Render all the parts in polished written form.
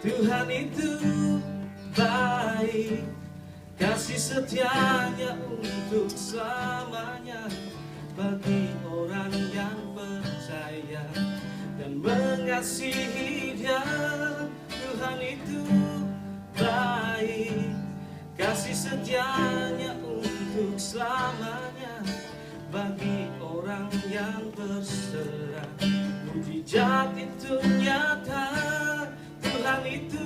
Tuhan itu baik, kasih setianya untuk selamanya bagi orang yang percaya dan mengasihi Dia. Tuhan itu baik, kasih setianya untuk selamanya bagi orang yang berserah. Mujizat itu nyata, Tuhan itu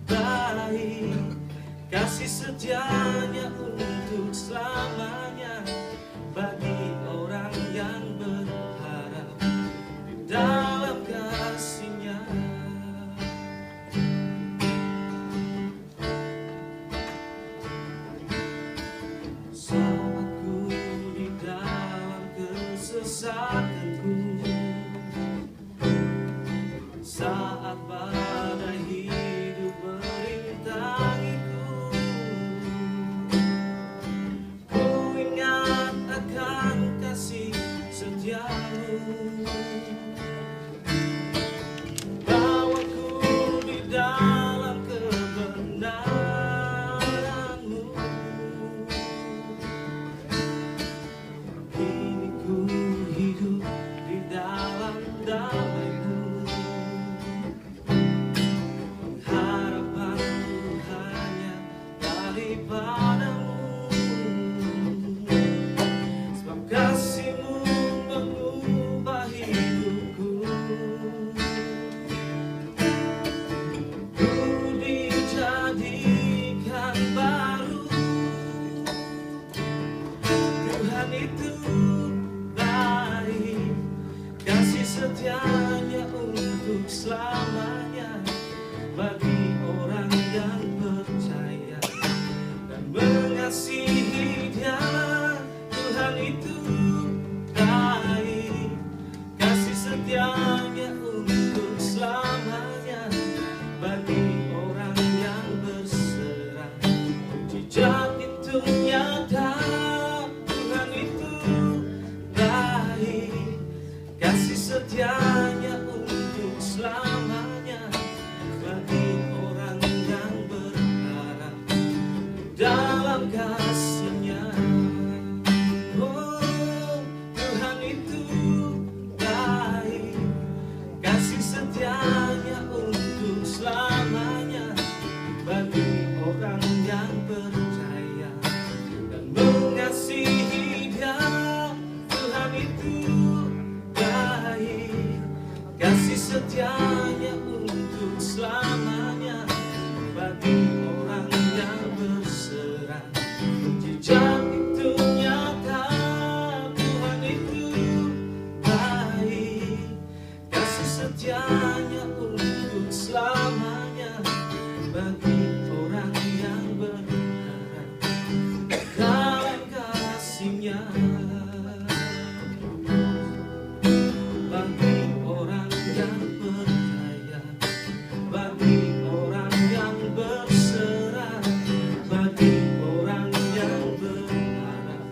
baik, kasih setianya untuk selamanya bagi orang yang berharap di dalam kasih-Nya. Saat ku di dalam kesesakanku, saat badai hidup merintangiku, ku ingat akan kasih setiamu. Bawaku di dalam kebenaran-Mu. Kini ku hidup di dalam damai-Mu. Harapanku hanya daripada-Mu, sebab kasih-Mu mengubah hidupku. Ku dijadikan baru. Tuhan itu baik, kasih setianya untuk selamanya bagi orang yang percaya dan mengasihi Dia. Tuhan itu baik, kasih setianya untuk selamanya bagi orang yang berserah. Mujizat itu nyata, Tuhan itu baik, kasih setianya untuk selamanya bagi orang yang berharap dalam kasih-Nya. Oh, Tuhan itu baik, kasih setianya untuk selamanya bagi orang yang percaya dan mengasihi Dia. Tuhan itu baik, kasih setianya untuk selamanya bagi orang yang berserah. Mujizat itu nyata, Tuhan itu baik, kasih setianya untuk selamanya bagi orang yang berharap dalam kasih-Nya. Bagi orang yang percaya, bagi orang yang berserah, bagi orang yang berharap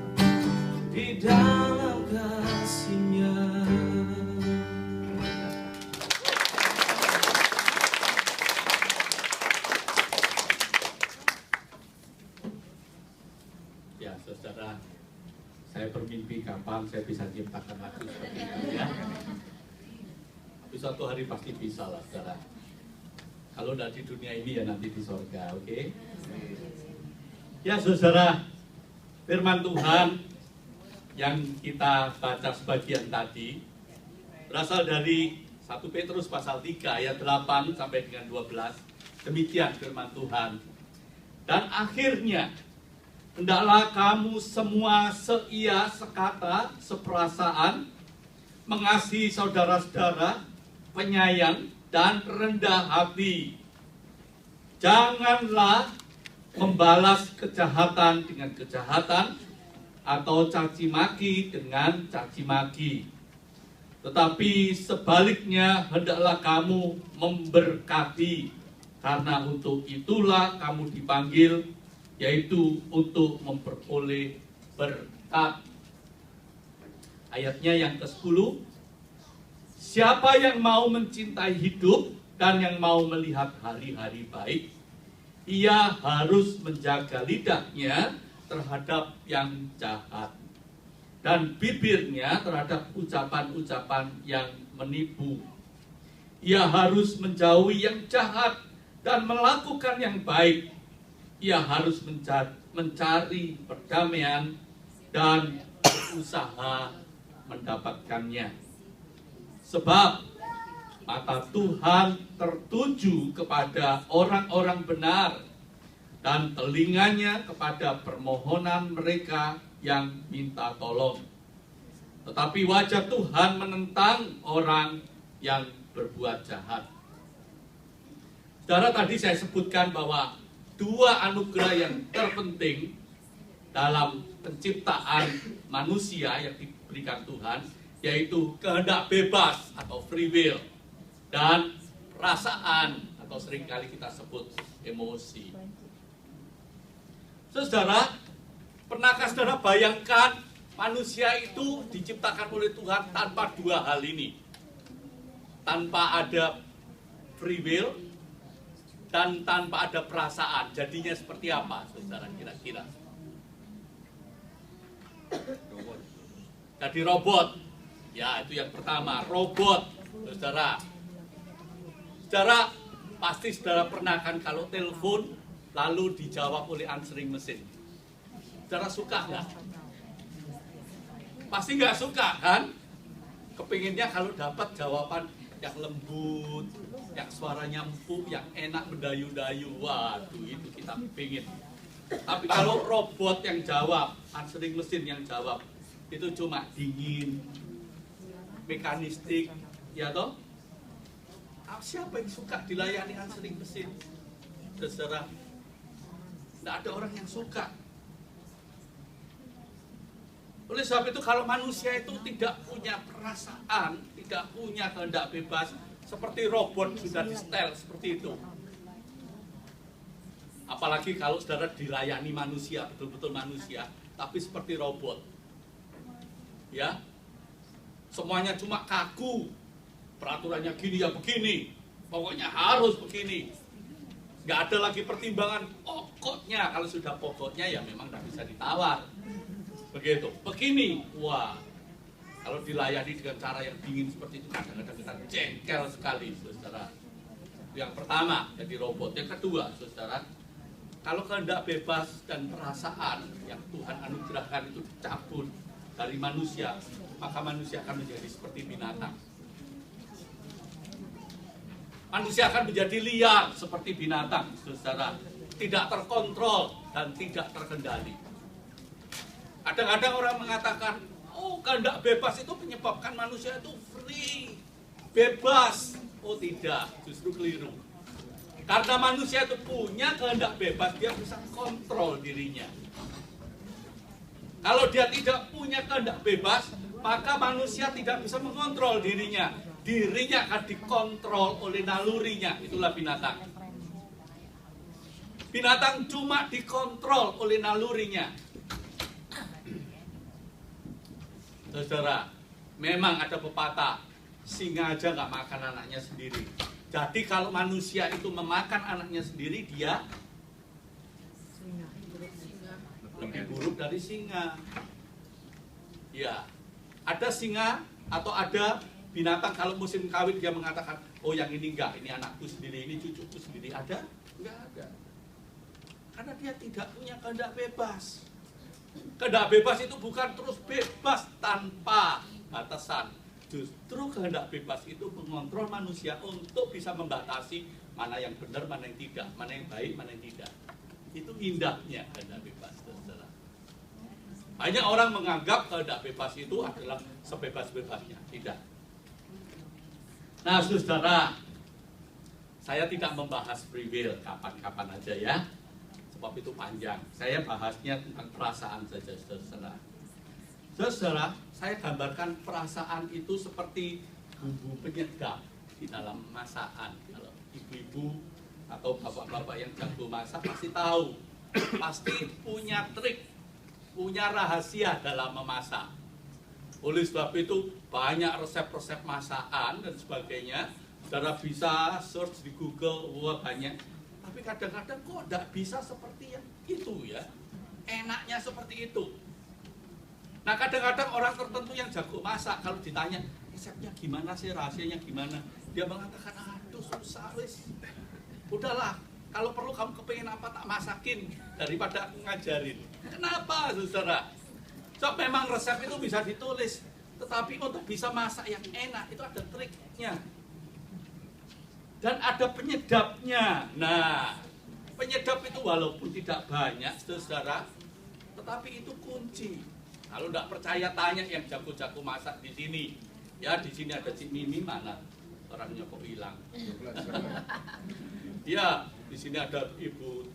di dalam kasih-Nya. Ya, saudara, saya bermimpi kapan saya bisa ciptakan lagu seperti itu ya. Tapi suatu hari pasti bisa lah, saudara. Kalau tidak di dunia ini ya nanti di sorga, oke? Ya, saudara, firman Tuhan yang kita baca sebagian tadi berasal dari 1 Petrus pasal 3 ayat 8 sampai dengan 12. Demikian firman Tuhan. Dan akhirnya hendaklah kamu semua seia, sekata, seperasaan, mengasihi saudara-saudara, penyayang, dan rendah hati. Janganlah membalas kejahatan dengan kejahatan, atau caci maki dengan caci maki. Tetapi sebaliknya hendaklah kamu memberkati, karena untuk itulah kamu dipanggil, yaitu untuk memperoleh berkat. Ayatnya yang ke-10, siapa yang mau mencintai hidup dan yang mau melihat hari-hari baik, ia harus menjaga lidahnya terhadap yang jahat dan bibirnya terhadap ucapan-ucapan yang menipu. Ia harus menjauhi yang jahat dan melakukan yang baik. Ia harus mencari perdamaian dan berusaha mendapatkannya. Sebab mata Tuhan tertuju kepada orang-orang benar dan telinganya kepada permohonan mereka yang minta tolong. Tetapi wajah Tuhan menentang orang yang berbuat jahat. Saudara, tadi saya sebutkan bahwa dua anugerah yang terpenting dalam penciptaan manusia yang diberikan Tuhan, yaitu kehendak bebas atau free will dan perasaan atau seringkali kita sebut emosi. Saudara, pernahkah saudara bayangkan manusia itu diciptakan oleh Tuhan tanpa dua hal ini? Tanpa ada free will dan tanpa ada perasaan. Jadinya seperti apa, saudara, kira-kira? Jadi robot. Ya, itu yang pertama, robot, saudara. Saudara, pasti saudara pernah kan kalau telepon lalu dijawab oleh answering mesin. Saudara suka nggak? Pasti nggak suka kan? Kepinginnya kalau dapat jawaban yang lembut, yang suaranya empuk, yang enak mendayu-dayu. Waduh, itu kita pingin. Tapi kalau robot yang jawab, answering mesin yang jawab, itu cuma dingin, mekanistik, ya toh? Siapa yang suka dilayani answering mesin? Saudara, tidak ada orang yang suka. Oleh sebab itu, kalau manusia itu tidak punya perasaan, tidak punya kehendak bebas, seperti robot sudah di-setel seperti itu. Apalagi kalau saudara dilayani manusia, betul-betul manusia, tapi seperti robot. Ya, semuanya cuma kaku, peraturannya gini ya begini, pokoknya harus begini. Nggak ada lagi pertimbangan pokoknya. Kalau sudah pokoknya ya memang nggak bisa ditawar. Begitu, begini, wah, kalau dilayani dengan cara yang dingin seperti itu kadang-kadang kita jengkel sekali, saudara. Yang pertama jadi robot. Yang kedua, saudara, kalau kehendak bebas dan perasaan yang Tuhan anugerahkan itu dicabut dari manusia, maka manusia akan menjadi seperti binatang. Manusia akan menjadi liar seperti binatang, saudara, tidak terkontrol dan tidak terkendali. Kadang-kadang orang mengatakan, oh, kehendak bebas itu menyebabkan manusia itu free, bebas. Oh tidak, justru keliru. Karena manusia itu punya kehendak bebas, dia bisa kontrol dirinya. Kalau dia tidak punya kehendak bebas, maka manusia tidak bisa mengontrol dirinya. Dirinya akan dikontrol oleh nalurinya, itulah binatang. Binatang cuma dikontrol oleh nalurinya. Saudara, memang ada pepatah, singa aja nggak makan anaknya sendiri. Jadi kalau manusia itu memakan anaknya sendiri, dia lebih buruk dari singa. Ya, ada singa atau ada binatang kalau musim kawin dia mengatakan, oh yang ini enggak, ini anakku sendiri, ini cucuku sendiri. Ada? Enggak ada. Karena dia tidak punya kehendak bebas. Kehendak bebas itu bukan terus bebas tanpa batasan. Justru kehendak bebas itu mengontrol manusia untuk bisa membatasi mana yang benar, mana yang tidak, mana yang baik, mana yang tidak. Itu indahnya kehendak bebas, saudara. Banyak orang menganggap kehendak bebas itu adalah sebebas-bebasnya. Tidak. Nah, saudara, saya tidak membahas free will kapan-kapan aja ya. Sebab itu panjang. Saya bahasnya tentang perasaan saja, saudara. Saudara, saya gambarkan perasaan itu seperti bumbu penyedap di dalam masakan. Kalau ibu-ibu atau bapak-bapak yang jago masak pasti tahu. Pasti punya trik, punya rahasia dalam memasak. Oleh sebab itu banyak resep-resep masakan dan sebagainya Saudara bisa search di Google, wah banyak. Tapi kadang-kadang kok tidak bisa seperti yang itu ya. Enaknya seperti itu. Nah kadang-kadang orang tertentu yang jago masak, kalau ditanya resepnya gimana sih, rahasianya gimana, dia mengatakan, aduh susah wis. Udahlah, kalau perlu kamu kepengen apa tak masakin daripada ngajarin. Kenapa saudara? So, memang resep itu bisa ditulis, tetapi untuk bisa masak yang enak itu ada triknya. Dan ada penyedapnya. Nah, penyedap itu walaupun tidak banyak saudara, tetapi itu kunci. Kalau tidak percaya tanya yang jago-jago masak di sini. Ya, di sini ada Cik Mimi, mana? Orangnya kok hilang. Ya, di sini ada Ibu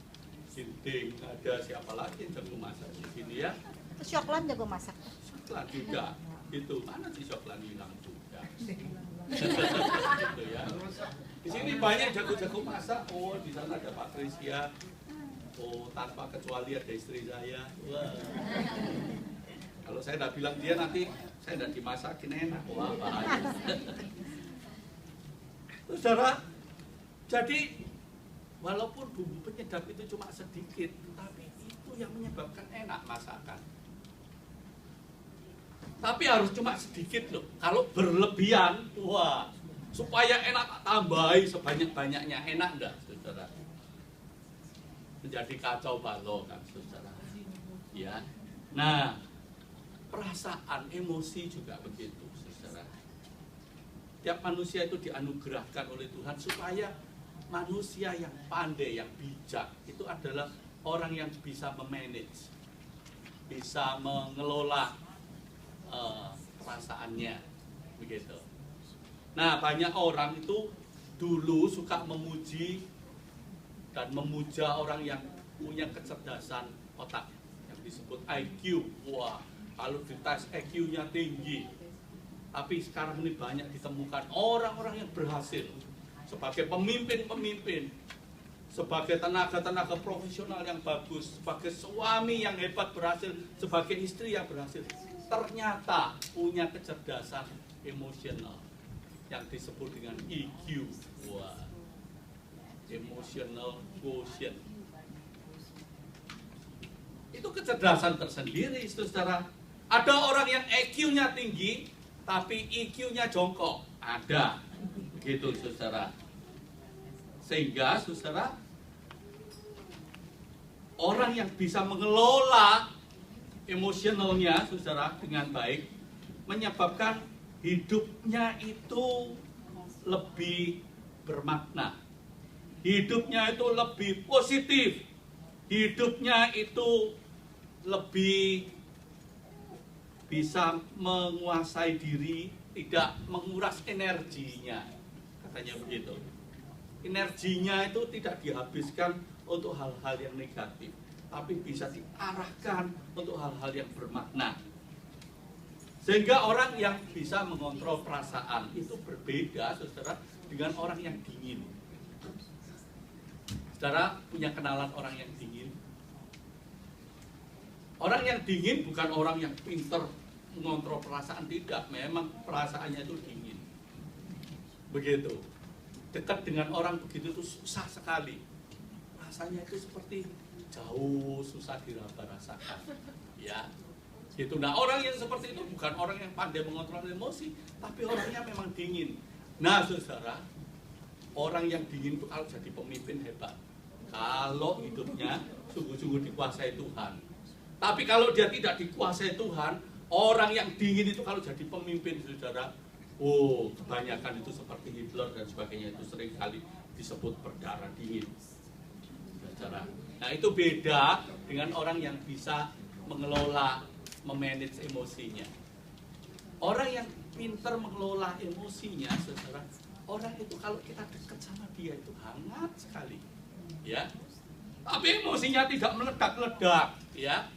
Sinting, ada siapa lagi yang jago masak di sini ya? Syoklan jago masak. Syoklan juga. Itu mana sih Syoklan hilang juga. Gitu ya. Di sini banyak jago-jago masak. Oh, di sana ada Pak Krisya. Oh, tanpa kecuali ada istri saya. Wah. Kalau saya tidak bilang dia nanti saya tidak dimasakin enak. Wah, bahaya. Saudara, jadi walaupun bumbu penyedap itu cuma sedikit, tapi itu yang menyebabkan enak masakan. Tapi harus cuma sedikit loh. Kalau berlebihan, wah, supaya enak tak tambahi sebanyak-banyaknya. Enak enggak, saudara? Menjadi kacau balau kan, saudara. Ya. Nah, perasaan, emosi juga begitu, saudara. Tiap manusia itu dianugerahkan oleh Tuhan supaya manusia yang pandai, yang bijak, itu adalah orang yang bisa memanage, bisa mengelola perasaannya, begitu. Nah, banyak orang itu dulu suka memuji dan memuja orang yang punya kecerdasan otak yang disebut IQ. Wah, kalau dites IQ-nya tinggi. Tapi sekarang ini banyak ditemukan orang-orang yang berhasil sebagai pemimpin-pemimpin, sebagai tenaga-tenaga profesional yang bagus, sebagai suami yang hebat berhasil, sebagai istri yang berhasil. Ternyata punya kecerdasan emosional yang disebut dengan EQ. Wah, emotional quotient. Itu kecerdasan tersendiri, saudara. Ada orang yang EQ-nya tinggi, tapi EQ-nya jongkok. Ada, begitu, saudara. Sehingga, saudara, orang yang bisa mengelola emosionalnya, saudara, dengan baik, menyebabkan hidupnya itu lebih bermakna. Hidupnya itu lebih positif. Hidupnya itu lebih bisa menguasai diri, tidak menguras energinya. Katanya begitu. Energinya itu tidak dihabiskan untuk hal-hal yang negatif, tapi bisa diarahkan untuk hal-hal yang bermakna. Sehingga orang yang bisa mengontrol perasaan itu berbeda, saudara, dengan orang yang dingin. Saudara punya kenalan orang yang dingin? Orang yang dingin bukan orang yang pintar mengontrol perasaan, tidak. Memang perasaannya itu dingin. Begitu. Dekat dengan orang begitu itu susah sekali. Rasanya itu seperti jauh, susah diraba-rasakan. Ya. Gitu. Nah, orang yang seperti itu bukan orang yang pandai mengontrol emosi, tapi orangnya memang dingin. Nah, saudara, orang yang dingin itu kalau jadi pemimpin hebat. Kalau hidupnya sungguh-sungguh dikuasai Tuhan. Tapi kalau dia tidak dikuasai Tuhan, orang yang dingin itu kalau jadi pemimpin, saudara, oh, kebanyakan itu seperti Hitler dan sebagainya, itu seringkali disebut berdarah dingin, saudara. Nah, itu beda dengan orang yang bisa mengelola, memanage emosinya. Orang yang pintar mengelola emosinya, saudara, orang itu kalau kita dekat sama dia itu hangat sekali, ya. Tapi emosinya tidak meledak-ledak, ya.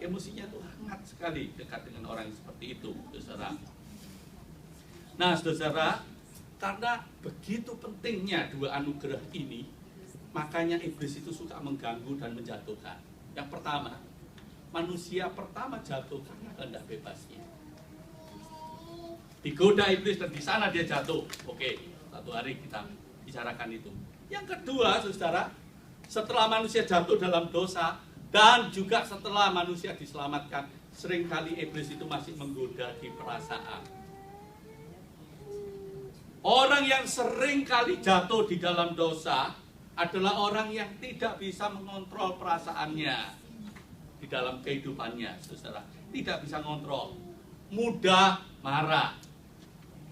Emosinya itu hangat sekali dekat dengan orang yang seperti itu, saudara. Nah, saudara, karena begitu pentingnya dua anugerah ini, makanya iblis itu suka mengganggu dan menjatuhkan. Yang pertama, manusia pertama jatuh karena kehendak bebasnya. Digoda iblis dan di sana dia jatuh. Oke, Satu hari kita bicarakan itu. Yang kedua, saudara, setelah manusia jatuh dalam dosa dan juga setelah manusia diselamatkan, seringkali iblis itu masih menggoda di perasaan. Orang yang seringkali jatuh di dalam dosa adalah orang yang tidak bisa mengontrol perasaannya di dalam kehidupannya, saudara. Tidak bisa mengontrol. Mudah marah.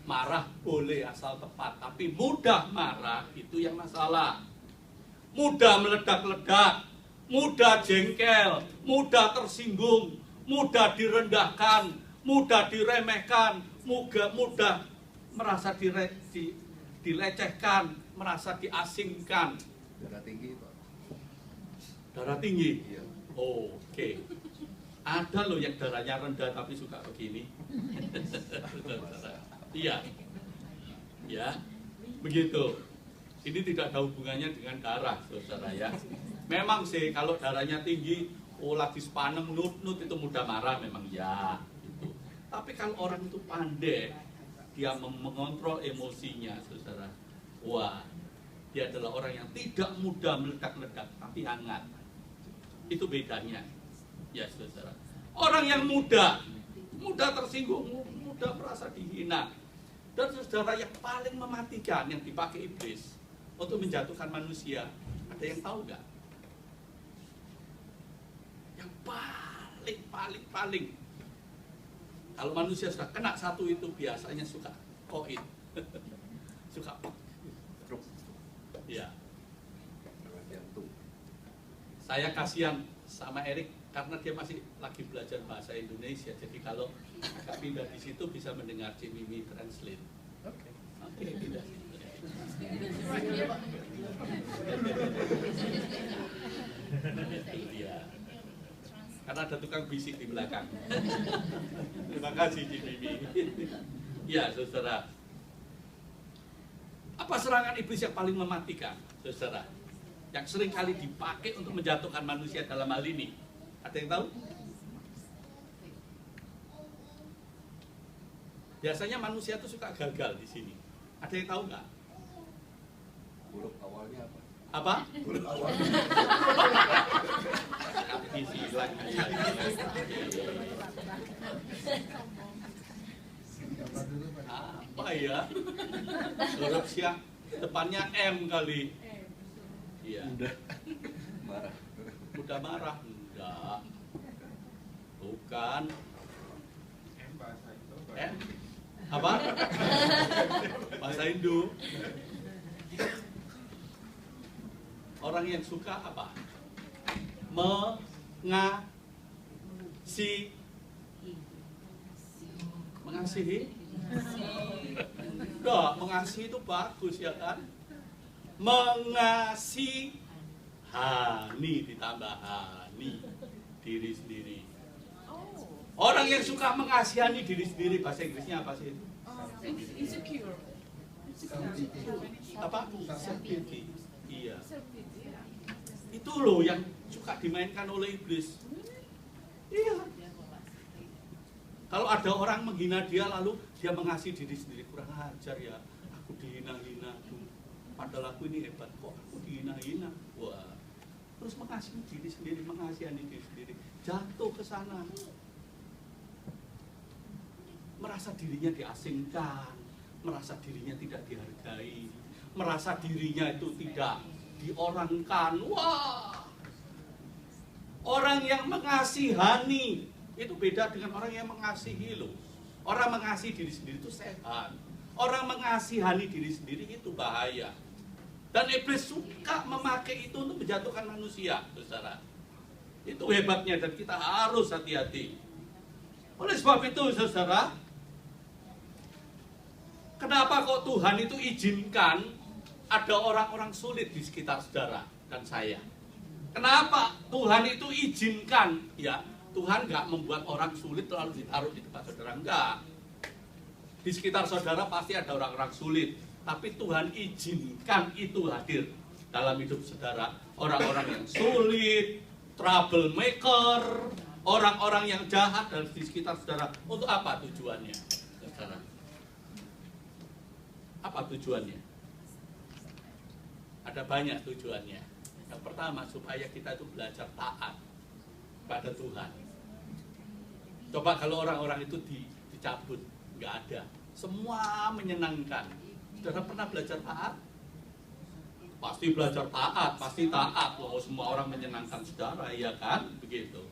Marah boleh asal tepat, tapi mudah marah itu yang masalah. Mudah meledak-ledak, mudah jengkel, mudah tersinggung, mudah direndahkan, mudah diremehkan, mudah merasa dilecehkan, merasa diasingkan. Darah tinggi, Pak. Darah tinggi? Iya. Oke. Ada loh yang darahnya rendah tapi suka begini. Iya. Ya, begitu. Ini tidak ada hubungannya dengan darah, saudara ya. Memang sih kalau darahnya tinggi, lagi sepaneng, nut-nut itu mudah marah memang ya. Gitu. Tapi kalau orang itu pandai, dia mengontrol emosinya, saudara. Wah, dia adalah orang yang tidak mudah meledak-ledak, tapi hangat. Itu bedanya, ya saudara. Orang yang mudah tersinggung, mudah merasa dihina. Dan saudara, yang paling mematikan yang dipakai iblis untuk menjatuhkan manusia, ada yang tahu nggak? Yang paling kalau manusia sudah kena satu itu biasanya suka koin, suka pek. Ya. Saya kasihan sama Erik karena dia masih lagi belajar bahasa Indonesia. Jadi kalau agak pindah di situ bisa mendengar Mimi translate. Oke, pindah. Iya. Karena ada tukang bisik di belakang. Terima kasih Mimi. Ya, saudara. Apa serangan iblis yang paling mematikan, saudara? Yang sering kali dipakai untuk menjatuhkan manusia dalam hal ini. Ada yang tahu? Biasanya manusia itu suka gagal di sini. Ada yang tahu nggak? Huruf awalnya apa? Apa? Huruf awalnya. Isi lagi. Apa ya? Huruf siang depannya M kali. Iya. Udah marah. Mudah marah? Enggak. Bukan. Apa? Bahasa Hindu. Orang yang suka apa? Mengasihi? Enggak, mengasihi itu bagus ya kan? Mengasihani ditambah hani diri sendiri. Orang yang suka mengasihani diri sendiri, bahasa Inggrisnya apa sih itu? Insecure. Apa? Self-pity. Iya. Itu loh yang suka dimainkan oleh iblis. Iya. Kalau ada orang menghina dia lalu dia mengasihi diri sendiri, kurang ajar ya. Aku dihina-hina. Padahal aku ini hebat, kok aku dihina-hina. Wah. Terus mengasihi diri sendiri, mengasihani diri sendiri. Jatuh ke sana. Merasa dirinya diasingkan, merasa dirinya tidak dihargai, merasa dirinya itu tidak diorangkan. Wah, orang yang mengasihani itu beda dengan orang yang mengasihi loh. Orang mengasihi diri sendiri itu sehat. Orang mengasihani diri sendiri itu bahaya. Dan iblis suka memakai itu untuk menjatuhkan manusia, saudara. Itu hebatnya dan kita harus hati-hati. Oleh sebab itu, saudara, kenapa kok Tuhan itu izinkan ada orang-orang sulit di sekitar saudara dan saya? Kenapa Tuhan itu izinkan? Ya, Tuhan nggak membuat orang sulit lalu ditaruh di tempat saudara, enggak. Di sekitar saudara pasti ada orang-orang sulit, tapi Tuhan izinkan itu hadir dalam hidup saudara. Orang-orang yang sulit, troublemaker, orang-orang yang jahat dan di sekitar saudara. Untuk apa tujuannya, saudara? Apa tujuannya? Ada banyak tujuannya. Yang pertama, supaya kita itu belajar taat pada Tuhan. Coba kalau orang-orang itu dicabut, nggak ada. Semua menyenangkan. Saudara pernah belajar taat? Pasti belajar taat, pasti taat. Loh, semua orang menyenangkan saudara, ya kan? Begitu.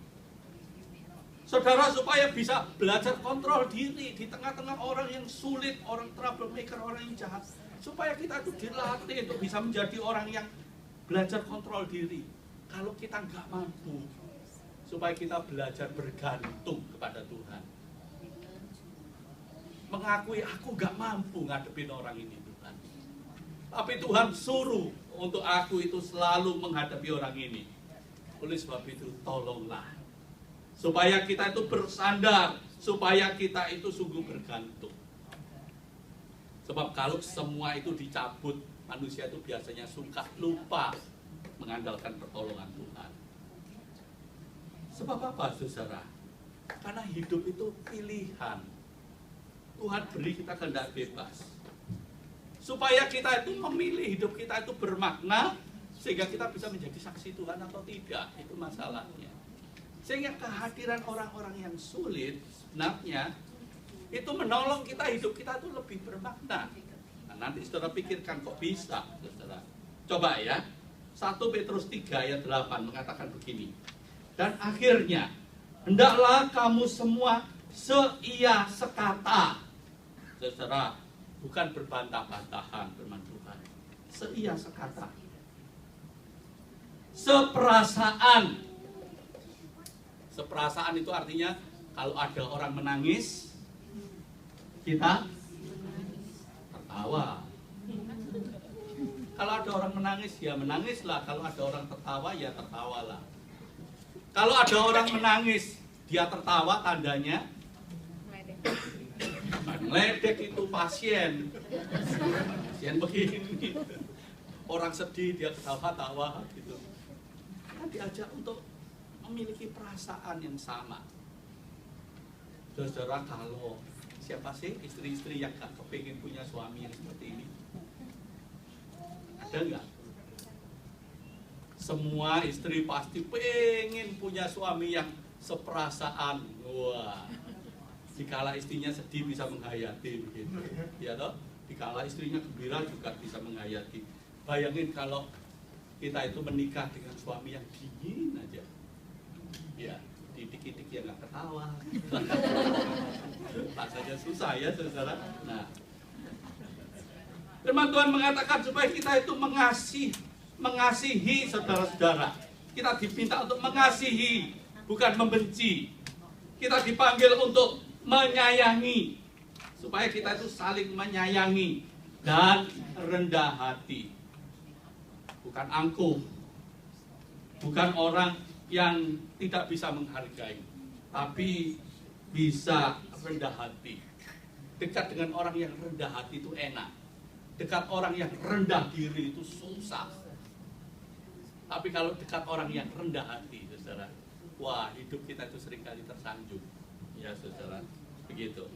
Saudara supaya bisa belajar kontrol diri di tengah-tengah orang yang sulit, orang troublemaker, orang yang jahat. Supaya kita itu dilatih untuk bisa menjadi orang yang belajar kontrol diri. Kalau kita nggak mampu, supaya kita belajar bergantung kepada Tuhan. Mengakui aku nggak mampu ngadepin orang ini Tuhan. Tapi Tuhan suruh untuk aku itu selalu menghadapi orang ini. Oleh sebab itu tolonglah. Supaya kita itu bersandar, supaya kita itu sungguh bergantung. Sebab kalau semua itu dicabut, manusia itu biasanya suka lupa mengandalkan pertolongan Tuhan. Sebab apa, saudara? Karena hidup itu pilihan. Tuhan beri kita kehendak bebas. Supaya kita itu memilih hidup kita itu bermakna, sehingga kita bisa menjadi saksi Tuhan atau tidak. Itu masalahnya. Sehingga kehadiran orang-orang yang sulit sebenarnya itu menolong kita, hidup kita itu lebih bermakna. Nah, nanti saudara pikirkan kok bisa, saudara. Coba ya, 1 Petrus 3 ayat 8 mengatakan begini. Dan akhirnya, hendaklah kamu semua seia sekata. Saudara, bukan berbantah-bantahan firman Tuhan. Seia sekata. Seperasaan. Seperasaan itu artinya kalau ada orang menangis, kita tertawa. Kalau ada orang menangis, ya menangislah. Kalau ada orang tertawa, ya tertawalah. Kalau ada orang menangis, dia tertawa, tandanya meledek itu pasien. Pasien begini. Orang sedih, dia ketawa-tawa gitu. Kita diajak untuk memiliki perasaan yang sama. Saudara, kalau siapa sih istri-istri yang gak kepingin punya suami yang seperti ini? Ada nggak? Semua istri pasti pengen punya suami yang seperasaan. Wah, dikala istrinya sedih bisa menghayati begitu, ya toh? Dikala istrinya gembira juga bisa menghayati. Bayangin kalau kita itu menikah dengan suami yang dingin aja. Ya, titik-titik yang nggak ketawa. Rasanya susah ya, saudara. Nah, firman Tuhan mengatakan supaya kita itu mengasihi saudara-saudara. Kita diminta untuk mengasihi, bukan membenci. Kita dipanggil untuk menyayangi, supaya kita itu saling menyayangi dan rendah hati. Bukan angkuh, bukan orang yang tidak bisa menghargai, tapi bisa rendah hati. Dekat dengan orang yang rendah hati itu enak. Dekat orang yang rendah diri itu susah. Tapi kalau dekat orang yang rendah hati, saudara, wah, hidup kita itu seringkali tersanjung. Ya, saudara, begitu.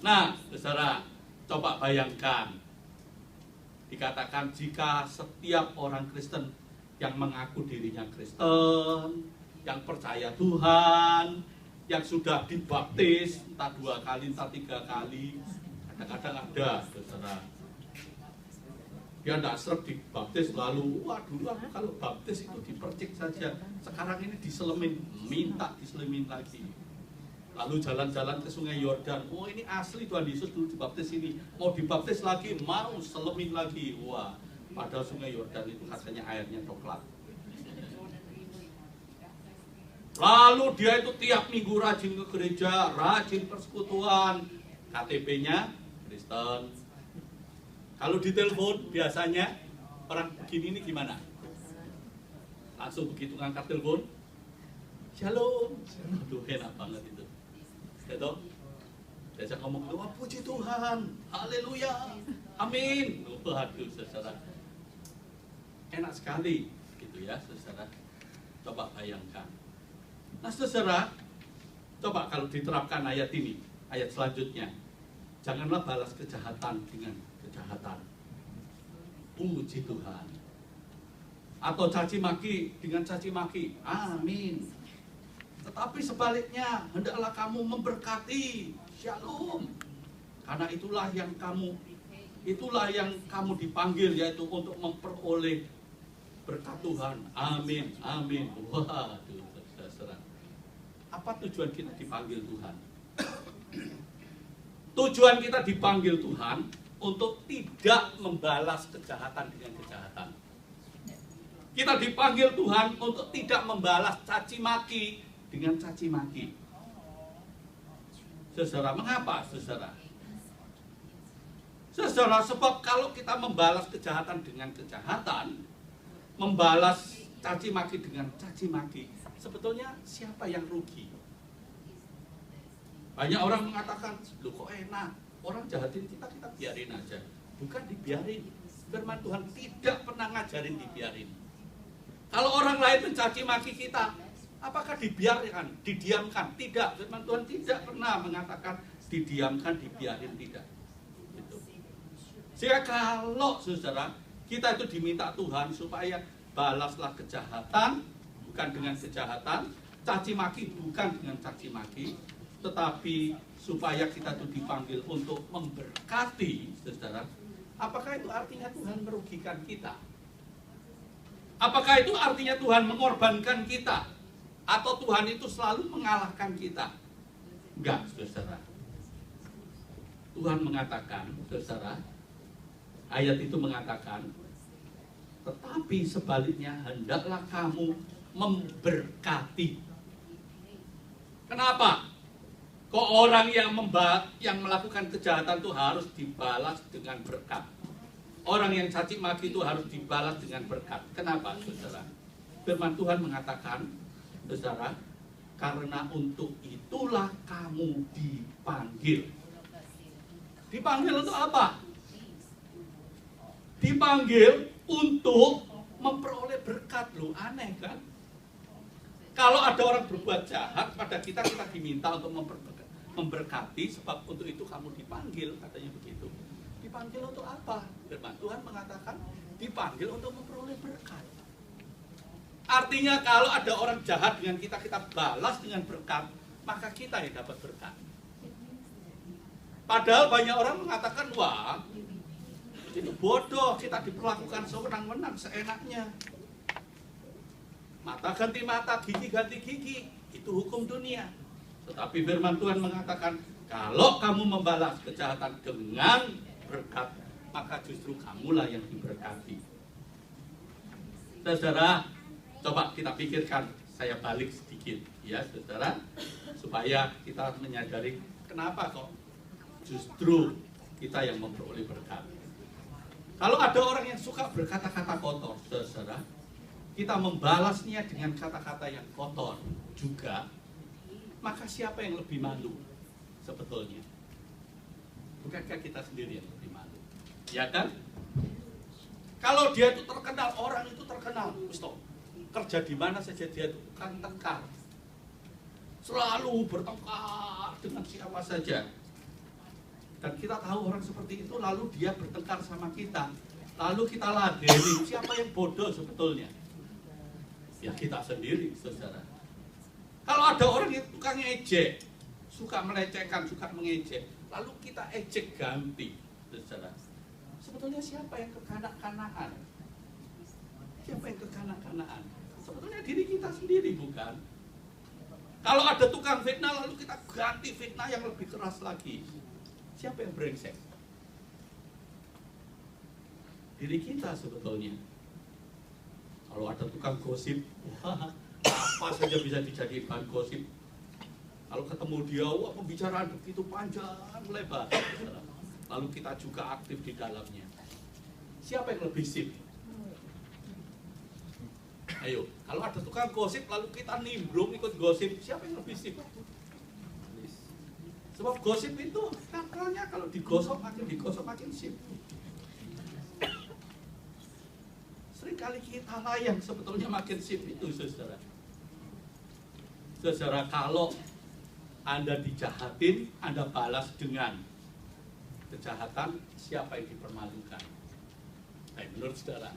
Nah, saudara, coba bayangkan. Dikatakan jika setiap orang Kristen yang mengaku dirinya Kristen, yang percaya Tuhan, yang sudah dibaptis entah 2 kali, entah 3 kali, kadang-kadang ada, saudara. Dia tidak seret dibaptis lalu, wah dulu aku kalau baptis itu dipercik saja, sekarang ini diselemin, minta diselemin lagi. Lalu jalan-jalan ke sungai Yordan, oh ini asli Tuhan Yesus dulu dibaptis ini, mau dibaptis lagi, mau selemin lagi. Wah, padahal sungai Yordan itu katanya airnya coklat. Lalu dia itu tiap minggu rajin ke gereja, rajin persekutuan, KTP-nya Kristen. Kalau ditelepon biasanya orang begini ini gimana? Langsung begitu ngangkat telepon, Shalom. Aduh, enak banget itu. Gitu. Biasa ngomong doa, puji Tuhan, haleluya, amin. Waduh, saudara, enak sekali, gitu ya, saudara. Coba bayangkan. Nah, saudara, coba kalau diterapkan ayat ini, ayat selanjutnya, janganlah balas kejahatan dengan kejahatan. Puji Tuhan. Atau caci maki dengan caci maki. Amin. Tetapi sebaliknya, hendaklah kamu memberkati. Shalom. Karena itulah yang kamu dipanggil, yaitu untuk memperoleh berkat Tuhan. Amin. Amin. Waduh, saudara. Apa tujuan kita dipanggil Tuhan? Tujuan kita dipanggil Tuhan untuk tidak membalas kejahatan dengan kejahatan. Kita dipanggil Tuhan untuk tidak membalas caci maki dengan caci maki. Saudara, mengapa saudara? Saudara, sebab kalau kita membalas kejahatan dengan kejahatan, membalas caci maki dengan caci maki, sebetulnya siapa yang rugi? Banyak orang mengatakan, loh kok enak, orang jahatin kita biarin aja. Bukan dibiarin. Firman Tuhan tidak pernah ngajarin dibiarin. Kalau orang lain mencaci maki kita, apakah dibiarkan, didiamkan? Tidak. Firman Tuhan tidak pernah mengatakan didiamkan, dibiarin, tidak. Gitu. Sehingga kalau saudara, kita itu diminta Tuhan supaya balaslah kejahatan, bukan dengan kejahatan, caci maki bukan dengan caci maki, tetapi supaya kita itu dipanggil untuk memberkati, saudara. Apakah itu artinya Tuhan merugikan kita? Apakah itu artinya Tuhan mengorbankan kita? Atau Tuhan itu selalu mengalahkan kita? Enggak, saudara. Tuhan mengatakan, saudara, ayat itu mengatakan, tetapi sebaliknya hendaklah kamu memberkati. Kenapa? Kok orang yang melakukan kejahatan itu harus dibalas dengan berkat? Orang yang caci maki itu harus dibalas dengan berkat. Kenapa, saudara? Firman Tuhan mengatakan, saudara, karena untuk itulah kamu dipanggil. Dipanggil untuk apa? Dipanggil untuk memperoleh berkat. Loh, aneh kan? Kalau ada orang berbuat jahat pada kita diminta untuk memberkati, sebab untuk itu kamu dipanggil, katanya begitu. Dipanggil untuk apa? Firman Tuhan mengatakan dipanggil untuk memperoleh berkat. Artinya kalau ada orang jahat dengan kita balas dengan berkat, maka kita yang dapat berkat. Padahal banyak orang mengatakan, wah, itu bodoh, kita diperlakukan sewenang-wenang, seenaknya. Mata ganti mata, gigi ganti gigi, itu hukum dunia. Tetapi firman Tuhan mengatakan, kalau kamu membalas kejahatan dengan berkat, maka justru kamulah yang diberkati. Saudara, coba kita pikirkan, saya balik sedikit, ya saudara, supaya kita menyadari kenapa kok justru kita yang memperoleh berkat. Kalau ada orang yang suka berkata-kata kotor, saudara, kita membalasnya dengan kata-kata yang kotor juga, maka siapa yang lebih malu sebetulnya? Bukankah kita sendiri yang lebih malu? Ya kan? Kalau dia itu terkenal, orang itu terkenal, Ustaz, kerja di mana saja dia itu kan tengkar, selalu bertengkar dengan siapa saja. Dan kita tahu orang seperti itu, lalu dia bertengkar sama kita, lalu kita ladeni. Siapa yang bodoh sebetulnya? Ya kita sendiri, saudara. Kalau ada orang yang tukang ejek, suka melecehkan, suka mengejek, lalu kita ejek ganti, saudara. Sebetulnya siapa yang kekanak-kanakan? Siapa yang kekanak-kanakan? Sebetulnya diri kita sendiri, bukan? Kalau ada tukang fitnah, lalu kita ganti fitnah yang lebih keras lagi. Siapa yang brengsek? Diri kita sebetulnya. Kalau ada tukang gosip, wah, apa saja bisa dijadikan bahan gosip. Kalau ketemu dia, wah, pembicaraan begitu panjang lebar. Lalu kita juga aktif di dalamnya. Siapa yang lebih sip? Ayo, kalau ada tukang gosip, lalu kita nimbrung ikut gosip, siapa yang lebih sip? Sebab gosip itu katanya kalau digosok makin sip. Seringkali kita lah yang sebetulnya makin sip itu, saudara. Saudara, kalau Anda dijahatin, Anda balas dengan kejahatan, siapa yang dipermalukan? Menurut saudara,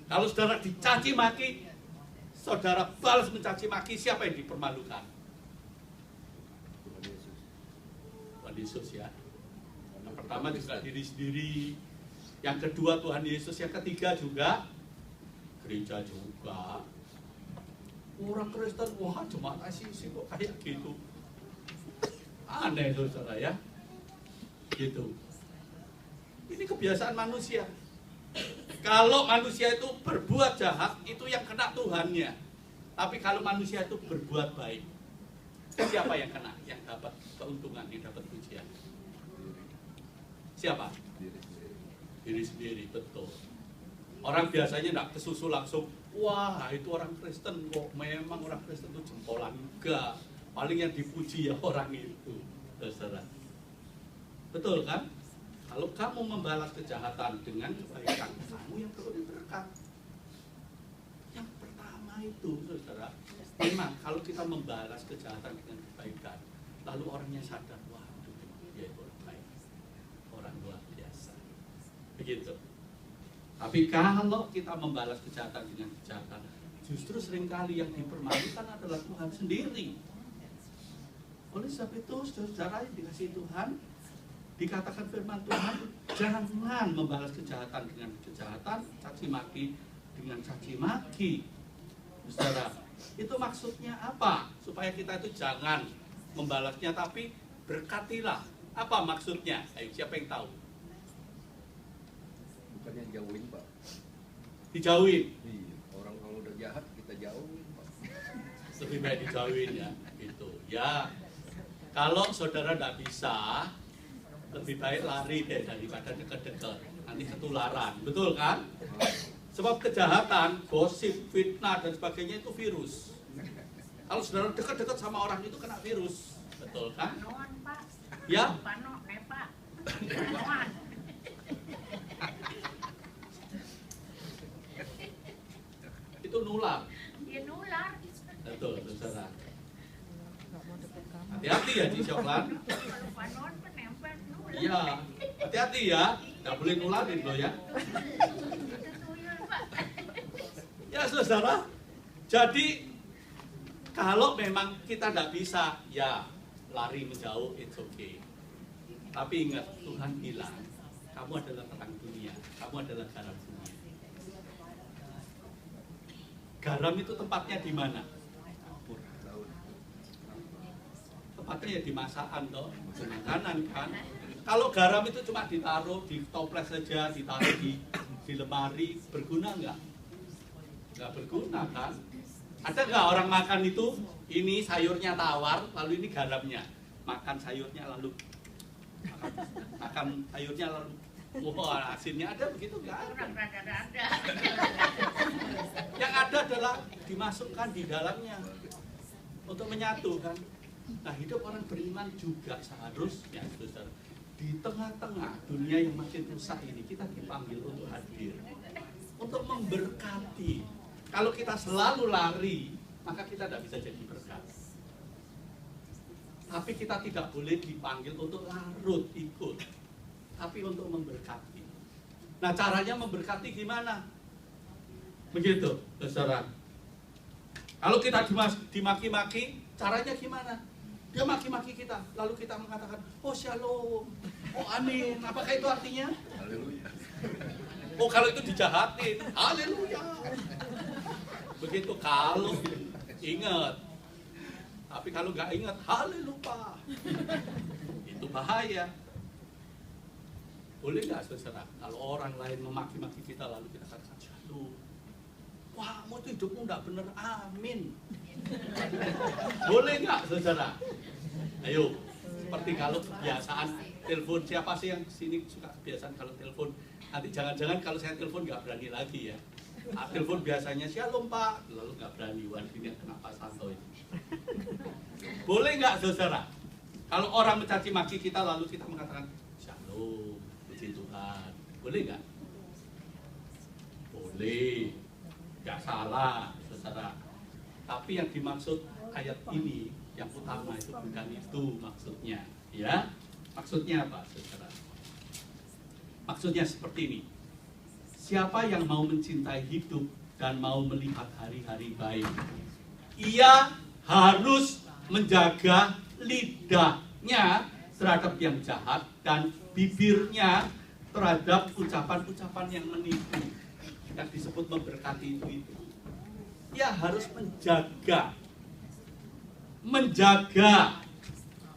Kalau saudara dicaci maki, saudara balas mencaci maki, siapa yang dipermalukan? Tuhan Yesus. Tuhan Yesus ya. Yang pertama juga diri sendiri, yang kedua Tuhan Yesus, yang ketiga juga gereja juga. Orang Kristen, wah cuma sih kok kayak gitu. Aneh saudara ya. Gitu. Ini kebiasaan manusia. Kalau manusia itu berbuat jahat, itu yang kena Tuhannya. Tapi kalau manusia itu berbuat baik, siapa yang kena? Yang dapat keuntungan, yang dapat pujian? Siapa? Diri sendiri. Diri sendiri, betul. Orang biasanya tidak kesusul langsung, wah itu orang Kristen kok, memang orang Kristen itu jempolan. Enggak, paling yang dipuji ya orang itu. Saudara. Betul kan? Kalau kamu membalas kejahatan dengan kebaikan, kamu yang perlu berkat. Yang pertama itu, saudara, memang kalau kita membalas kejahatan dengan kebaikan, lalu orangnya sadar, wah dia itu orang baik, orang luar biasa. Begitu. Tapi kalau kita membalas kejahatan dengan kejahatan, justru seringkali yang dipermalukan adalah Tuhan sendiri. Oleh sebab itu, saudara yang dikasihi Tuhan, dikatakan firman Tuhan, jangan membalas kejahatan dengan kejahatan, caci maki dengan caci maki. Saudara, itu maksudnya apa? Supaya kita itu jangan membalasnya, tapi berkatilah. Apa maksudnya? Ayo, siapa yang tahu? Bukannya jauhin, Pak. Dijauhin. Iya, orang kalau udah jahat kita jauhin, Pak. Lebih baik dijauhin ya, gitu. Ya, kalau saudara tidak bisa, lebih baik lari deh daripada dekat-dekat. Nanti ketularan, betul kan? Sebab kejahatan, gosip, fitnah dan sebagainya itu virus. Kalau saudara dekat-dekat sama orang itu kena virus, betul kan? Panoan, Pak. Ya. Pano, Pak. Panoan. Itu nular, Dia nular. betul, saudara. Hati-hati ya di coklat. Kalau panoan penempel nular. Iya, hati-hati ya, nggak boleh nularin loh ya. Itu tuyul, Pak. Ya saudara, jadi kalau memang kita tidak bisa, ya lari menjauh, it's okay. Tapi ingat, Tuhan bilang, kamu adalah terang dunia, kamu adalah garam dunia. Garam itu tempatnya di mana? Laut. Tempatnya ya di masakan toh, makanan kan. Kalau garam itu cuma ditaruh di toples saja, ditaruh di lemari, berguna nggak? Nggak berguna kan? Ada nggak orang makan itu, ini sayurnya tawar, lalu ini garamnya, makan sayurnya lalu makan sayurnya lalu, wah asinnya ada begitu nggak ada. Orang rada-rada. Yang ada adalah dimasukkan di dalamnya untuk menyatu kan. Nah hidup orang beriman juga seharusnya, saudara, di tengah-tengah dunia yang makin rusak ini kita dipanggil untuk hadir, untuk memberkati. Kalau kita selalu lari, maka kita tidak bisa jadi berkat. Tapi kita tidak boleh dipanggil untuk larut ikut, tapi untuk memberkati. Nah caranya memberkati gimana? Begitu, saudara. Kalau kita dimaki-maki, caranya gimana? Dia maki-maki kita, lalu kita mengatakan, oh shalom, oh amin. Apakah itu artinya? Haleluya. Oh kalau itu dijahatin, haleluya. Begitu kalau ingat. Tapi kalau nggak ingat, haleluya. Itu bahaya. Boleh nggak saudara? Kalau orang lain memaki-maki kita lalu kita katakan shalom. Wah, kamu itu hidupmu nggak bener, amin. Boleh nggak saudara? Ayo, seperti kalau kebiasaan telepon, siapa sih yang sini suka kebiasaan kalau telepon? Nanti jangan-jangan kalau saya telepon nggak berani lagi ya. Telepon biasanya shalom Pak, lalu nggak berani. Wah ini kenapa Santo ini? Boleh nggak saudara? Kalau orang mencaci maki kita lalu kita mengatakan shalom, puji Tuhan, boleh nggak? Boleh, nggak salah saudara. Tapi yang dimaksud ayat ini yang utama itu bukan itu maksudnya, ya? Maksudnya apa saudara? Maksudnya seperti ini. siapa yang mau mencintai hidup dan mau melihat hari-hari baik, ia harus menjaga lidahnya terhadap yang jahat dan bibirnya terhadap ucapan-ucapan yang menipu, yang disebut memberkati itu. Ia harus menjaga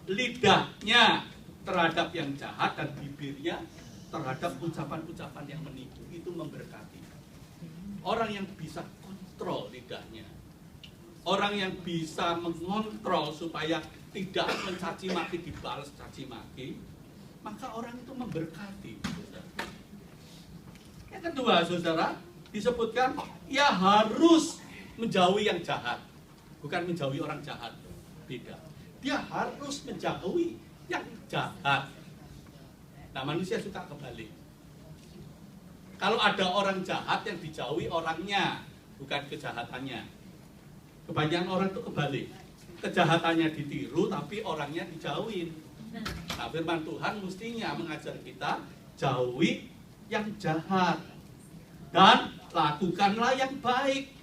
lidahnya terhadap yang jahat dan bibirnya terhadap ucapan-ucapan yang menipu. Itu memberkati. Orang yang bisa kontrol lidahnya, orang yang bisa mengontrol supaya tidak mencaci maki dibalas caci maki, maka orang itu memberkati. Yang kedua, saudara, disebutkan ia harus menjauhi yang jahat, bukan menjauhi orang jahat, beda. Dia harus menjauhi yang jahat. Nah, manusia suka kebalik. Kalau ada orang jahat yang dijauhi orangnya, bukan kejahatannya. Kebanyakan orang itu kebalik. Kejahatannya ditiru, tapi orangnya dijauhin. Nah, firman Tuhan mestinya mengajar kita jauhi yang jahat dan lakukanlah yang baik.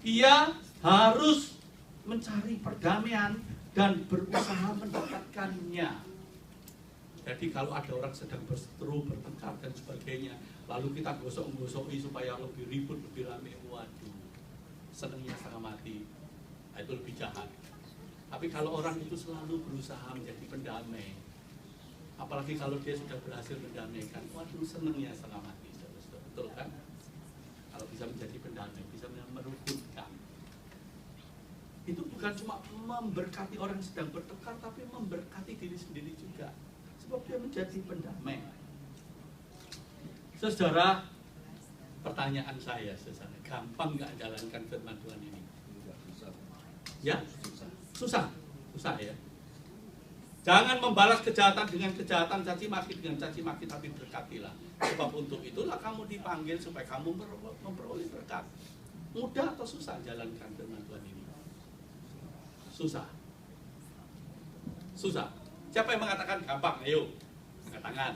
Ia harus mencari perdamaian dan berusaha mendapatkannya. Jadi kalau ada orang sedang berseteru, bertengkar dan sebagainya, lalu kita gosok-gosoki supaya lebih ribut, lebih rame, waduh, senangnya setengah mati. Nah, itu lebih jahat. Tapi kalau orang itu selalu berusaha menjadi pendamai, apalagi kalau dia sudah berhasil mendamaikan, waduh, senangnya setengah mati. Betul kan? Kalau bisa menjadi pendamai, bisa merukunkan. Itu bukan cuma memberkati orang yang sedang bertengkar, tapi memberkati diri sendiri juga. Sebab dia menjadi pendamai. Saudara, pertanyaan saya, saudara, gampang nggak jalankan firman Tuhan ini? Susah. Ya, susah ya. Jangan membalas kejahatan dengan kejahatan, caci maki dengan caci maki, tapi berkatilah. Sebab untuk itulah kamu dipanggil supaya kamu memperoleh berkat. Mudah atau susah jalankan firman Tuhan ini? Susah. Siapa yang mengatakan gampang? Ayo, angkat tangan.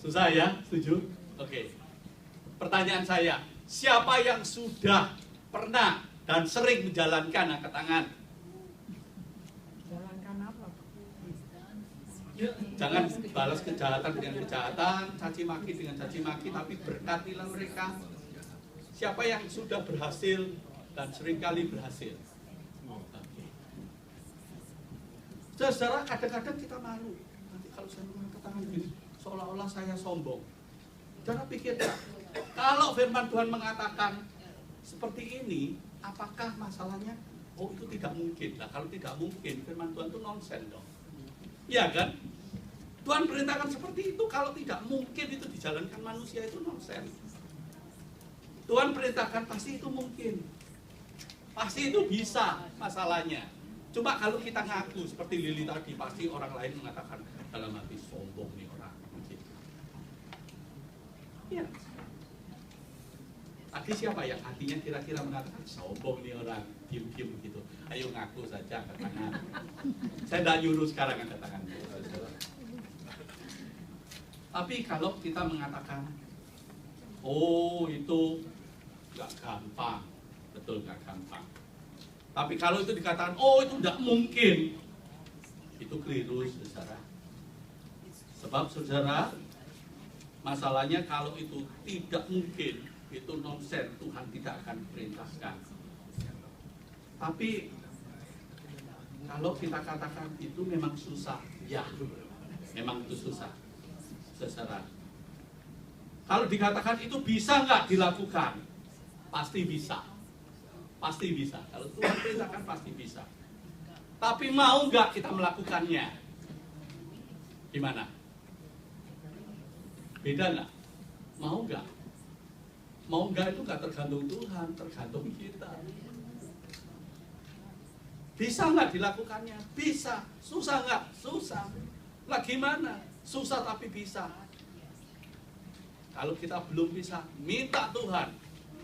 Susah ya? Setuju? Oke. Pertanyaan saya, siapa yang sudah pernah dan sering menjalankan, angkat tangan? Jalankan apa? Jangan balas kejahatan dengan kejahatan, caci maki dengan caci maki, tapi berkatilah mereka. Siapa yang sudah berhasil dan seringkali berhasil? Saudara, kadang-kadang kita malu. Nanti kalau saya mengangkat tangan gini, seolah-olah saya sombong. Saudara pikirkan, kalau firman Tuhan mengatakan seperti ini, apakah masalahnya? Oh, itu tidak mungkin. Nah, kalau tidak mungkin, firman Tuhan itu nonsen dong. Iya kan? Tuhan perintahkan seperti itu. Kalau tidak mungkin itu dijalankan manusia, itu nonsen. Tuhan perintahkan pasti itu mungkin. Pasti itu bisa masalahnya. Cuma kalau kita ngaku seperti Lili tadi, pasti orang lain mengatakan dalam hati sombong nih orang. Iya. Tadi siapa yang hatinya kira-kira mengatakan sombong nih orang, diem-diem gitu. Ayo ngaku saja, angkat tangan. Saya tidak nyuruh sekarang angkat tangan. Tapi kalau kita mengatakan, oh itu nggak gampang, betul nggak gampang. Tapi kalau itu dikatakan, oh itu tidak mungkin, itu keliru, saudara. Sebab saudara, masalahnya kalau itu tidak mungkin, itu nonsen, Tuhan tidak akan perintahkan. Tapi kalau kita katakan itu memang susah, ya, memang itu susah, saudara. Kalau dikatakan itu bisa nggak dilakukan, pasti bisa. Pasti bisa. Kalau Tuhan perintahkan pasti bisa. Tapi mau nggak kita melakukannya? Gimana? Beda nggak? Mau nggak? Mau nggak itu nggak tergantung Tuhan, tergantung kita. Bisa nggak dilakukannya? Bisa. Susah nggak? Susah. Lah gimana? Susah tapi bisa. Kalau kita belum bisa, minta Tuhan,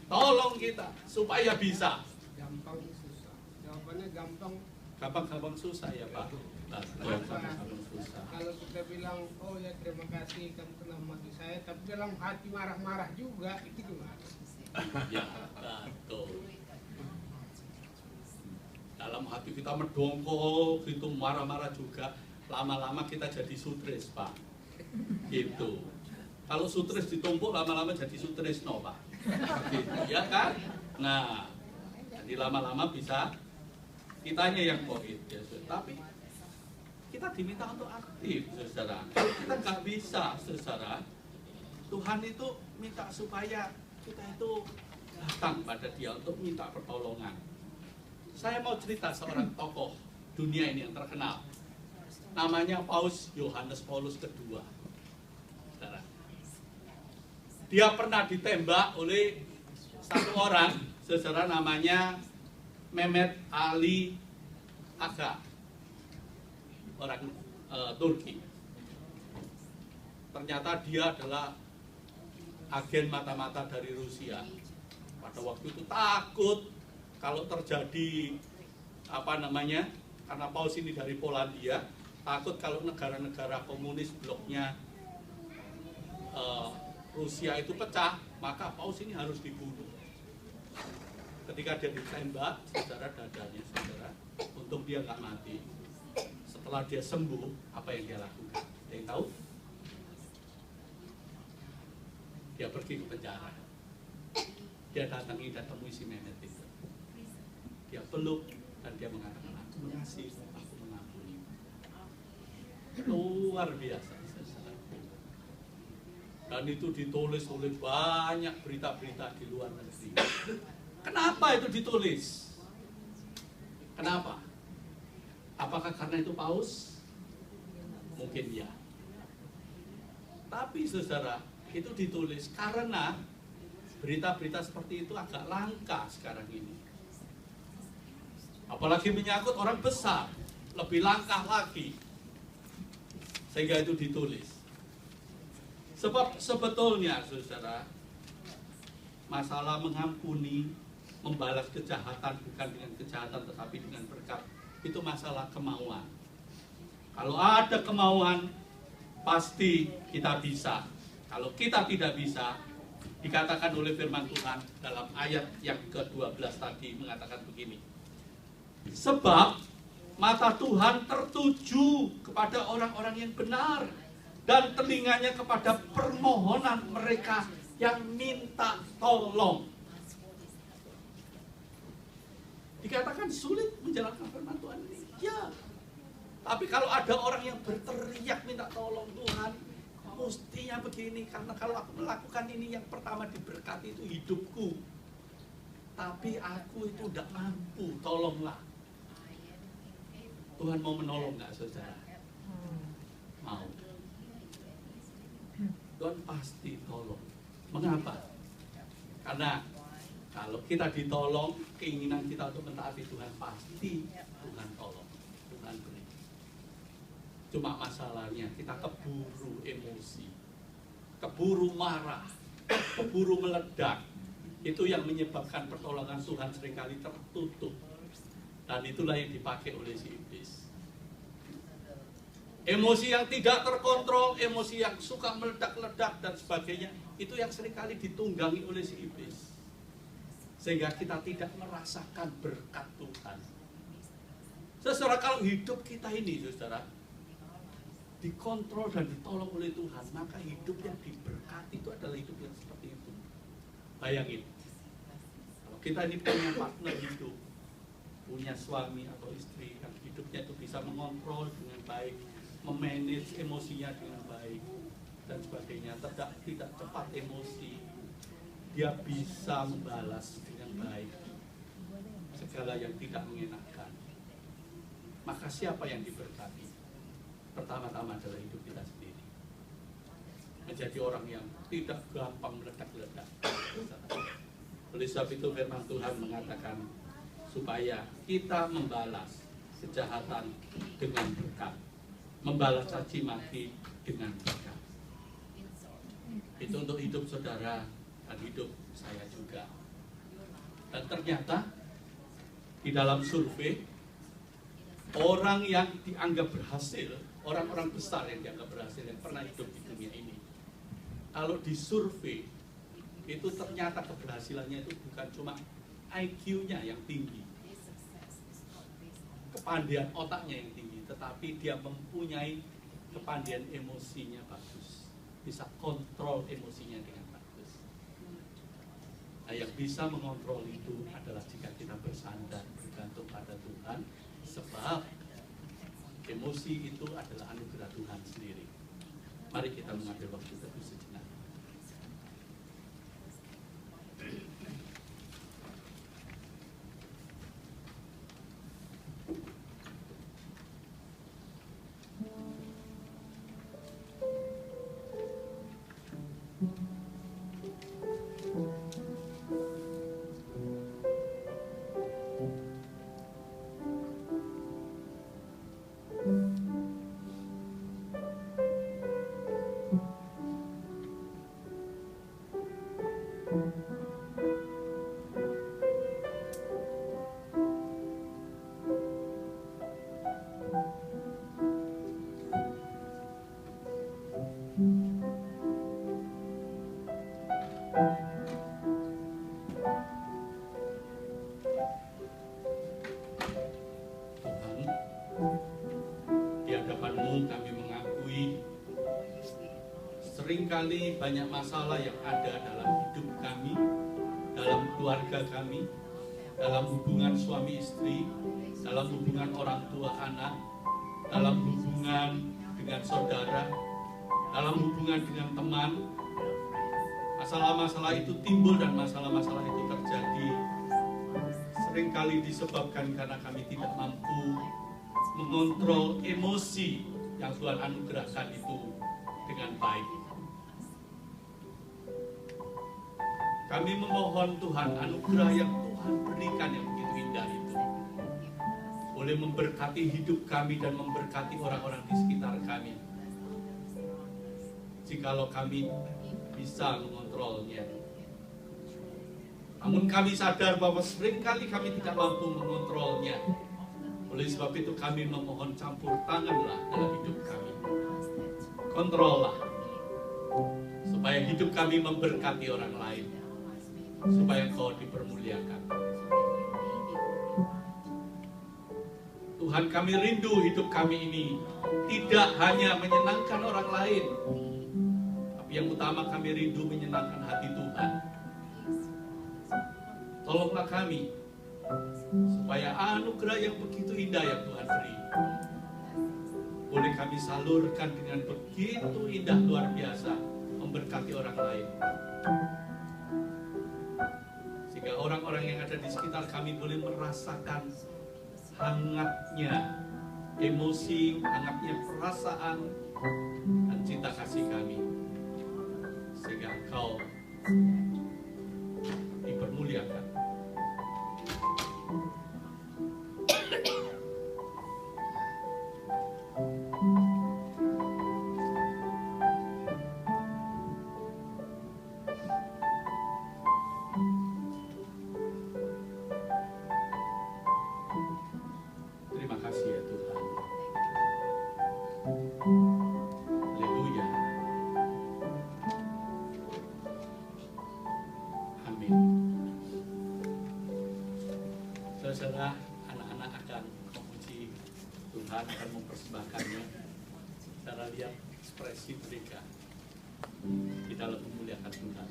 tolong kita supaya bisa. Gampang susah. Jawabannya gampang. Gampang-gampang susah ya Pak. Gampang susah. Kalau kita bilang, oh ya terima kasih kamu telah membantu saya, tapi dalam hati marah-marah juga, itu gimana? Ya, betul. Dalam hati kita mendongkol, gitu marah-marah juga. Lama-lama kita jadi sutris, Pak. Gitu. Kalau sutris ditumpuk, lama-lama jadi sutrisno, Pak. Gitu, ya kan? Nah, jadi lama-lama bisa kitanya yang koit, ya. Tapi kita diminta untuk aktif, saudara. Kalau kita nggak bisa, saudara, Tuhan itu minta supaya kita itu datang pada Dia untuk minta pertolongan. Saya mau cerita seorang tokoh dunia ini yang terkenal. Namanya Paus Yohanes Paulus II. Saudara. Dia pernah ditembak oleh satu orang, saudara, namanya Mehmet Ali Aga, orang Turki. Ternyata dia adalah agen mata-mata dari Rusia. Pada waktu itu takut kalau terjadi karena Paus ini dari Polandia, takut kalau negara-negara komunis bloknya Rusia itu pecah, maka Paus ini harus dibunuh. Ketika dia ditembak, saudara, dadanya, saudara, untung dia nggak mati. Setelah dia sembuh, apa yang dia lakukan? Ada yang tahu? Dia pergi ke penjara. Dia datangi dan temui si Mehmet itu. Dia peluk dan dia mengatakan, aku mengasihi, aku mengampuni. Luar biasa. Dan itu ditulis oleh banyak berita-berita di luar negeri. Kenapa itu ditulis? Kenapa? Apakah karena itu Paus? Mungkin ya. Tapi saudara, itu ditulis karena berita-berita seperti itu agak langka sekarang ini. Apalagi menyangkut orang besar, lebih langka lagi. Sehingga itu ditulis. Sebab sebetulnya saudara, masalah mengampuni, membalas kejahatan bukan dengan kejahatan tetapi dengan berkat, itu masalah kemauan. Kalau ada kemauan, pasti kita bisa. Kalau kita tidak bisa, dikatakan oleh firman Tuhan dalam ayat yang ke-12 tadi mengatakan begini. Sebab mata Tuhan tertuju kepada orang-orang yang benar dan telinganya kepada permohonan mereka yang minta tolong. Dikatakan sulit menjalankan firman Tuhan ini. Ya. Tapi kalau ada orang yang berteriak minta tolong, Tuhan, mestinya begini, karena kalau aku melakukan ini yang pertama diberkati itu hidupku. Tapi aku itu tidak mampu, tolonglah. Tuhan mau menolong nggak, saudara? Mau. Tuhan pasti tolong. Mengapa? Karena kalau kita ditolong, keinginan kita untuk mentaati Tuhan pasti Tuhan tolong, Tuhan beri. Cuma masalahnya kita keburu emosi, keburu marah, keburu meledak. Itu yang menyebabkan pertolongan Tuhan seringkali tertutup. Dan itulah yang dipakai oleh si iblis. Emosi yang tidak terkontrol, emosi yang suka meledak-ledak dan sebagainya, itu yang seringkali ditunggangi oleh si iblis. Sehingga kita tidak merasakan berkat Tuhan. Saudara, kalau hidup kita ini, saudara, dikontrol dan ditolong oleh Tuhan, maka hidup yang diberkati itu adalah hidup yang seperti itu. Bayangin, kalau kita ini punya partner hidup, punya suami atau istri yang hidupnya itu bisa mengontrol dengan baik, memanage emosinya dengan baik dan sebagainya, tidak cepat emosi, dia bisa membalas dengan baik segala yang tidak mengenakan. Maka siapa yang diberkati? Pertama-tama adalah hidup kita sendiri. Menjadi orang yang tidak gampang meledak-ledak. Oleh sebab itu firman Tuhan mengatakan supaya kita membalas kejahatan dengan berkat, membalas caci maki dengan berkat. Itu untuk hidup saudara dan hidup saya juga. Dan ternyata di dalam survei orang yang dianggap berhasil, orang-orang besar yang dianggap berhasil yang pernah hidup di dunia ini, kalau disurvei itu ternyata keberhasilannya itu bukan cuma IQ-nya yang tinggi, kepandaian otaknya yang tinggi, tetapi dia mempunyai kepandaian emosinya bagus, bisa kontrol emosinya dengan bagus. Nah, yang bisa mengontrol itu adalah jika kita bersandar bergantung pada Tuhan, sebab emosi itu adalah anugerah Tuhan sendiri. Mari kita mengambil waktu teduh sejenak. Kami mengakui seringkali banyak masalah yang ada dalam hidup kami, dalam keluarga kami, dalam hubungan suami istri, dalam hubungan orang tua anak, dalam hubungan dengan saudara, dalam hubungan dengan teman. Masalah-masalah itu timbul dan masalah-masalah itu terjadi seringkali disebabkan karena kami tidak mampu mengontrol emosi yang Tuhan anugerahkan itu dengan baik. Kami memohon Tuhan, anugerah yang Tuhan berikan yang begitu indah itu boleh memberkati hidup kami dan memberkati orang-orang di sekitar kami. Jikalau kami bisa mengontrolnya. Namun kami sadar bahwa seringkali kami tidak mampu mengontrolnya. Oleh sebab itu kami memohon campur tanganlah dalam hidup kami. Kontrollah. Supaya hidup kami memberkati orang lain. Supaya Engkau dipermuliakan. Tuhan, kami rindu hidup kami ini tidak hanya menyenangkan orang lain, tapi yang utama kami rindu menyenangkan hati Tuhan. Tolonglah kami supaya anugerah yang begitu indah yang Tuhan beri boleh kami salurkan dengan begitu indah luar biasa memberkati orang lain, sehingga orang-orang yang ada di sekitar kami boleh merasakan hangatnya emosi, hangatnya perasaan dan cinta kasih kami, sehingga Engkau dipermuliakan. Terima kasih ya Tuhan. Haleluya. Amin. Saudara, anak-anak akan memuji Tuhan, akan mempersembahkannya. Saudara lihat ekspresi mereka di dalam memuliakan Tuhan.